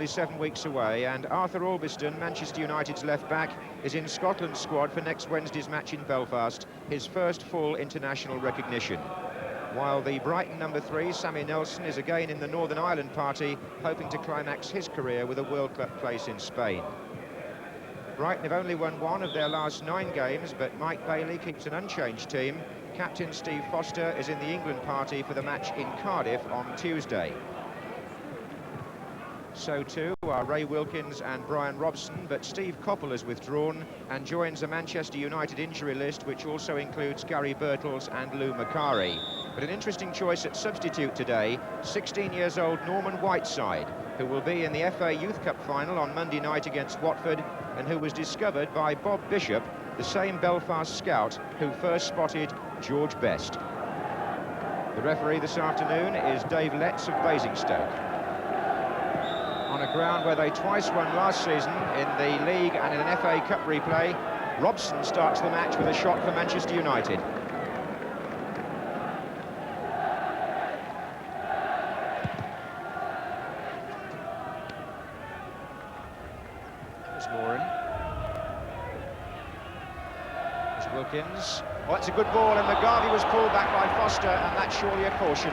only 7 weeks away, and Arthur Albiston, Manchester United's left-back, is in Scotland's squad for next Wednesday's match in Belfast, his first full international recognition. While the Brighton number 3, Sammy Nelson, is again in the Northern Ireland party, hoping to climax his career with a World Cup place in Spain. Brighton have only won 1 of their last 9 games, but Mike Bailey keeps an unchanged team. Captain Steve Foster is in the England party for the match in Cardiff on Tuesday. So too are Ray Wilkins and Brian Robson, but Steve Coppell has withdrawn and joins a Manchester United injury list which also includes Gary Birtles and Lou Macari. But an interesting choice at substitute today, 16 years old Norman Whiteside, who will be in the FA Youth Cup final on Monday night against Watford, and who was discovered by Bob Bishop, the same Belfast scout who first spotted George Best. The referee this afternoon is Dave Letts of Basingstoke. On a ground where they twice won last season in the league and in an FA Cup replay, Robson starts the match with a shot for Manchester United. There's Moran. There's Wilkins. Oh, it's a good ball, and McGarvey was pulled back by Foster, and that's surely a caution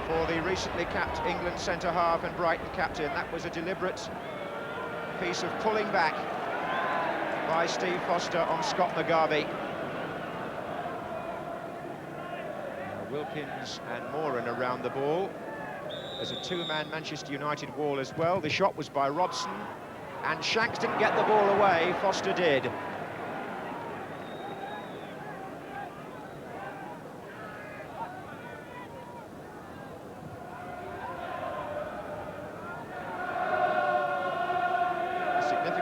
for the recently capped England centre-half and Brighton captain. That was a deliberate piece of pulling back by Steve Foster on Scott McGarvey. Now Wilkins and Moran around the ball. There's a two-man Manchester United wall as well. The shot was by Robson, and Shanks didn't get the ball away, Foster did.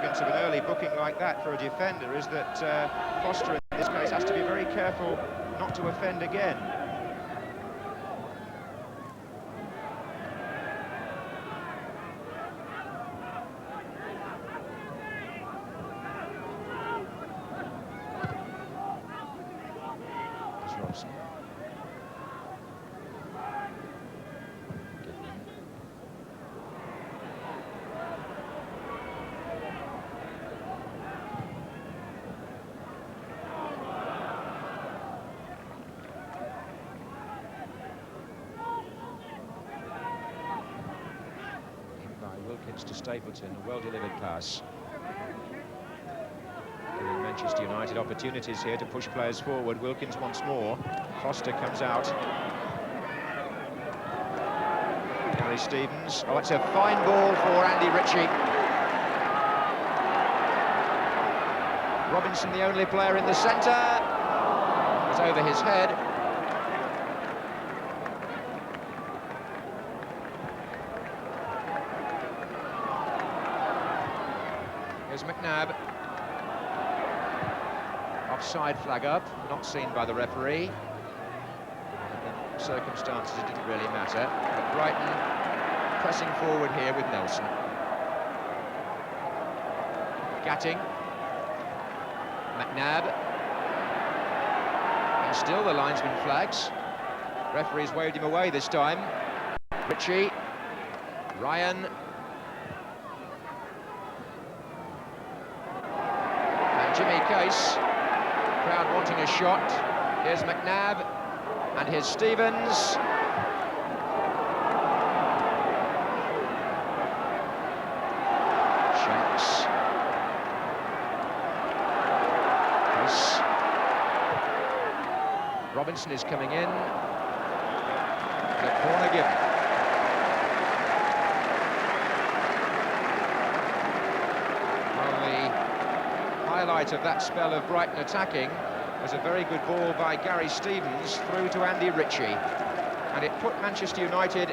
Of an early booking like that for a defender is that Foster in this case has to be very careful not to offend again. There's Robson. Wilkins to Stapleton, a well-delivered pass. Giving Manchester United opportunities here to push players forward. Wilkins once more. Foster comes out. Gary Stevens. Oh, it's a fine ball for Andy Ritchie. Robinson, the only player in the centre. It was over his head. Here's McNabb. Offside flag up, not seen by the referee. In the circumstances, it didn't really matter. But Brighton pressing forward here with Nelson. Gatting. McNabb. And still the linesman flags. Referee's waved him away this time. Ritchie. Ryan. Jimmy Case, crowd wanting a shot. Here's McNabb, and here's Stevens. Shanks. Case. Robinson is coming in. And a corner given. Highlight of that spell of Brighton attacking was a very good ball by Gary Stevens through to Andy Ritchie, and it put Manchester United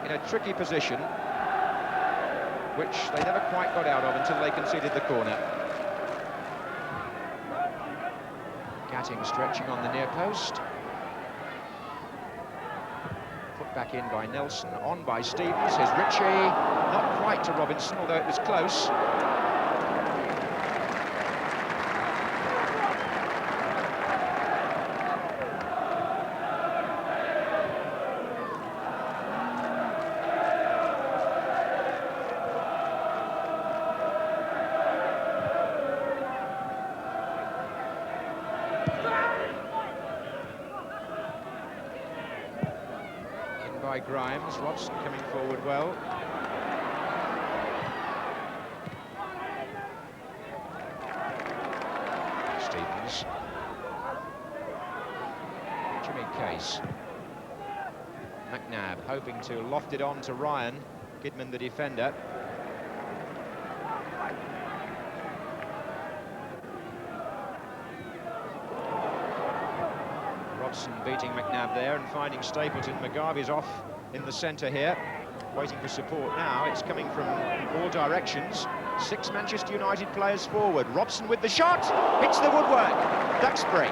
in a tricky position which they never quite got out of until they conceded the corner. Gatting stretching on the near post, put back in by Nelson, on by Stevens. Here's Ritchie, not quite to Robinson, although it was close. by Grimes. Robson coming forward well. Stevens. Jimmy Case. McNabb hoping to loft it on to Ryan. Kidman, the defender. Robson beating McNabb there and finding Stapleton. McGarvey's off in the centre here, waiting for support now. It's coming from all directions. 6 Manchester United players forward. Robson with the shot, hits the woodwork. Duxbury.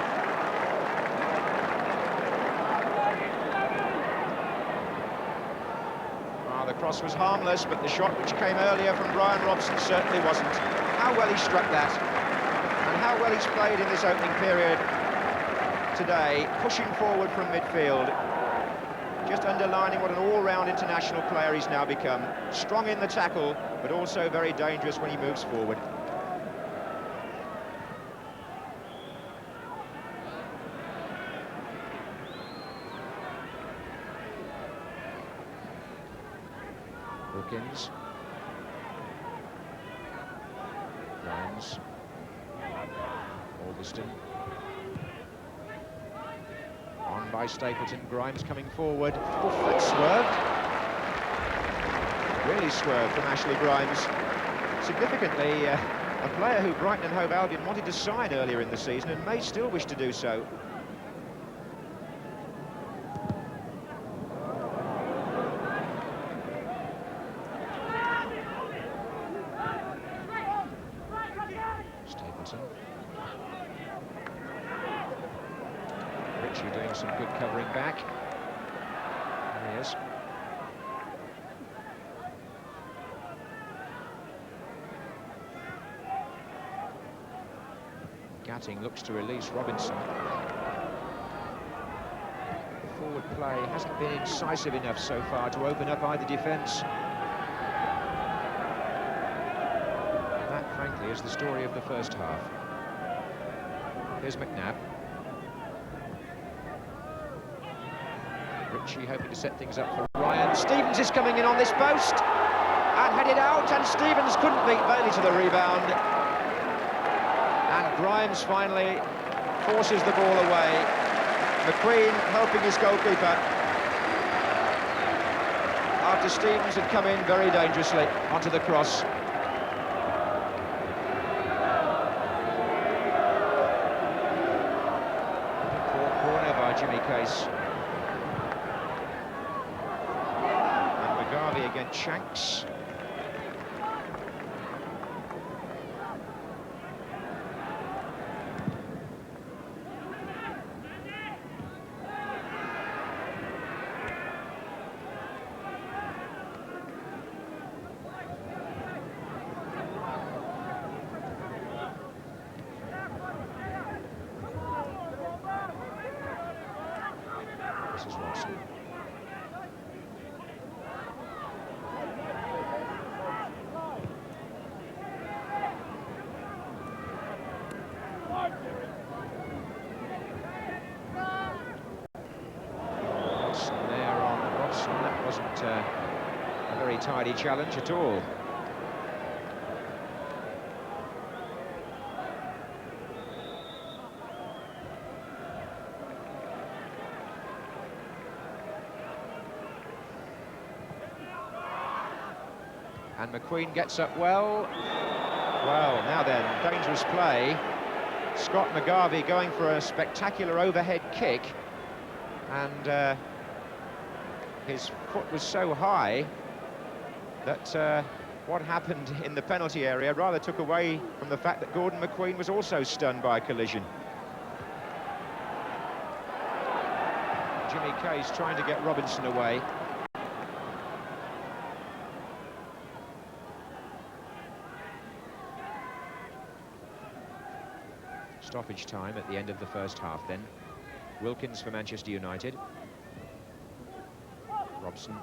The cross was harmless, but the shot which came earlier from Brian Robson certainly wasn't. How well he struck that, and how well he's played in this opening period today, pushing forward from midfield, just underlining what an all-round international player he's now become. Strong in the tackle, but also very dangerous when he moves forward. Wilkins. Grimes. Goldstone. On by Stapleton. Grimes coming forward. Oh, that swerved. Really swerved from Ashley Grimes. Significantly, a player who Brighton Hove Albion wanted to sign earlier in the season and may still wish to do so. Doing some good covering back. There he is. Gatting looks to release Robinson. The forward play hasn't been incisive enough so far to open up either defence. That, frankly, is the story of the first half. Here's McNabb. Ritchie hoping to set things up for Ryan. Stevens is coming in on this post and headed out, and Stevens couldn't beat Bailey to the rebound. And Grimes finally forces the ball away. McQueen helping his goalkeeper after Stevens had come in very dangerously onto the cross. Poor corner by Jimmy Case. Against Shanks. This is Watson. A very tidy challenge at all. And McQueen gets up well. Well, now then, dangerous play. Scott McGarvey going for a spectacular overhead kick, and his foot was so high that what happened in the penalty area rather took away from the fact that Gordon McQueen was also stunned by a collision. Jimmy Case trying to get Robinson away. Stoppage time at the end of the first half then. Wilkins for Manchester United. Robson.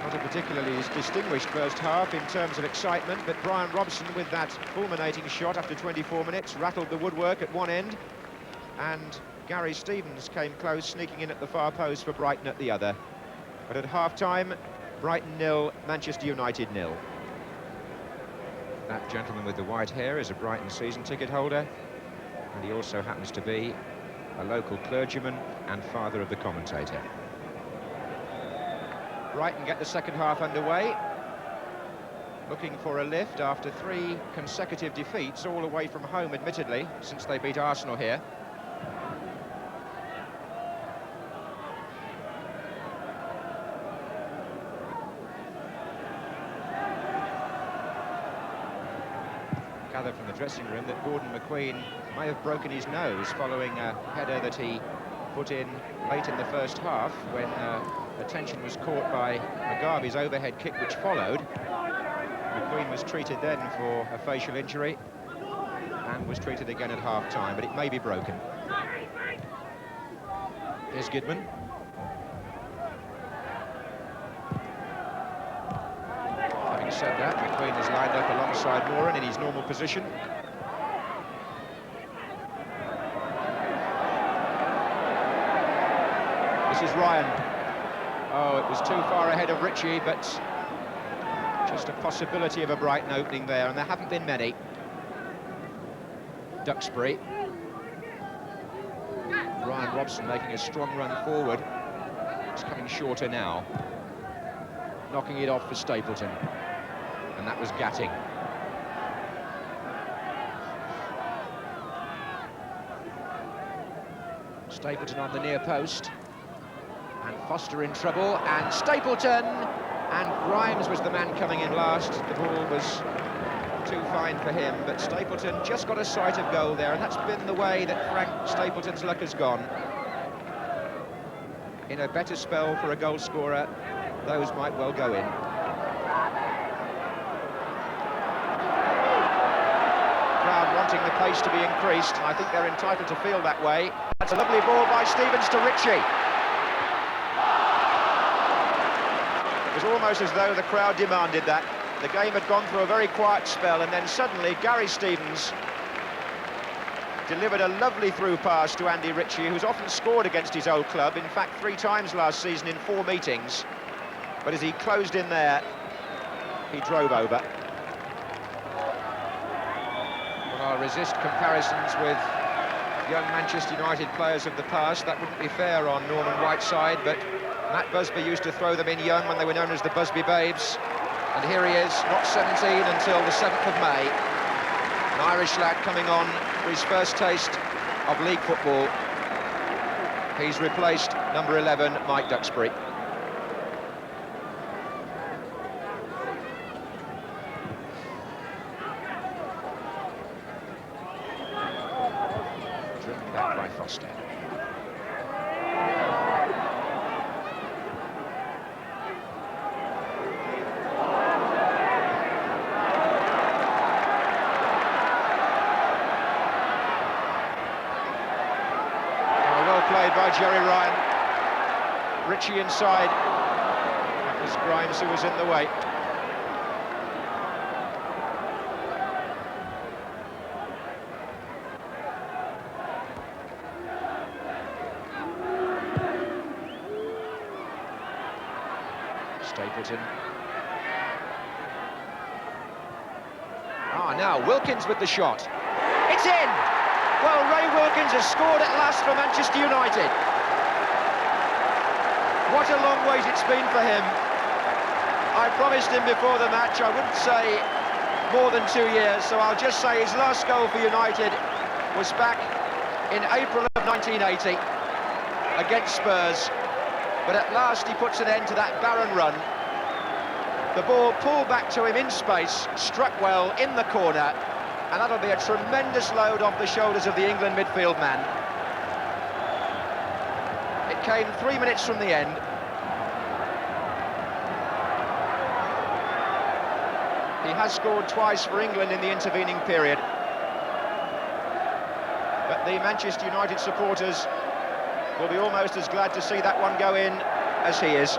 Not a particularly distinguished first half in terms of excitement, but Brian Robson, with that fulminating shot after 24 minutes, rattled the woodwork at one end, and Gary Stevens came close, sneaking in at the far post for Brighton at the other. But at half-time, Brighton 0, Manchester United 0. That gentleman with the white hair is a Brighton season ticket holder, and he also happens to be a local clergyman and father of the commentator. Brighton get the second half underway, looking for a lift after 3 consecutive defeats, all away from home, admittedly, since they beat Arsenal here. Gather from the dressing room that Gordon McQueen may have broken his nose following a header that he put in late in the first half when attention was caught by Mugabe's overhead kick which followed. McQueen was treated then for a facial injury and was treated again at half-time, but it may be broken. Here's Gidman. Having said that, McQueen is lined up alongside Moran in his normal position. This is Ryan. Oh, it was too far ahead of Ritchie, but just a possibility of a Brighton opening there, and there haven't been many. Duxbury. Brian Robson making a strong run forward. It's coming shorter now. Knocking it off for Stapleton. And that was Gatting. Stapleton on the near post. And Foster in trouble, and Stapleton, and Grimes was the man coming in last. The ball was too fine for him, but Stapleton just got a sight of goal there, and that's been the way that Frank Stapleton's luck has gone. In a better spell for a goal scorer, those might well go in. Crowd wanting the pace to be increased, and I think they're entitled to feel that way. That's a lovely ball by Stevens to Ritchie. It was almost as though the crowd demanded that. The game had gone through a very quiet spell, and then suddenly Gary Stevens delivered a lovely through pass to Andy Ritchie, who's often scored against his old club, in fact 3 times last season in 4 meetings. But as he closed in there, he drove over. Well, I'll resist comparisons with young Manchester United players of the past. That wouldn't be fair on Norman Whiteside, but Matt Busby used to throw them in young when they were known as the Busby Babes. And here he is, not 17 until the 7th of May. An Irish lad coming on for his first taste of league football. He's replaced number 11, Mike Duxbury. Driven back by Foster. Played by Jerry Ryan. Ritchie inside. That was Grimes who was in the way. Stapleton. Now Wilkins with the shot. It's in! Well, Ray Wilkins has scored at last for Manchester United. What a long wait it's been for him. I promised him before the match I wouldn't say more than 2 years, so I'll just say his last goal for United was back in April of 1980 against Spurs. But at last he puts an end to that barren run. The ball pulled back to him in space, struck well in the corner, and that'll be a tremendous load off the shoulders of the England midfield man. It came 3 minutes from the end. He has scored twice for England in the intervening period. But the Manchester United supporters will be almost as glad to see that one go in as he is.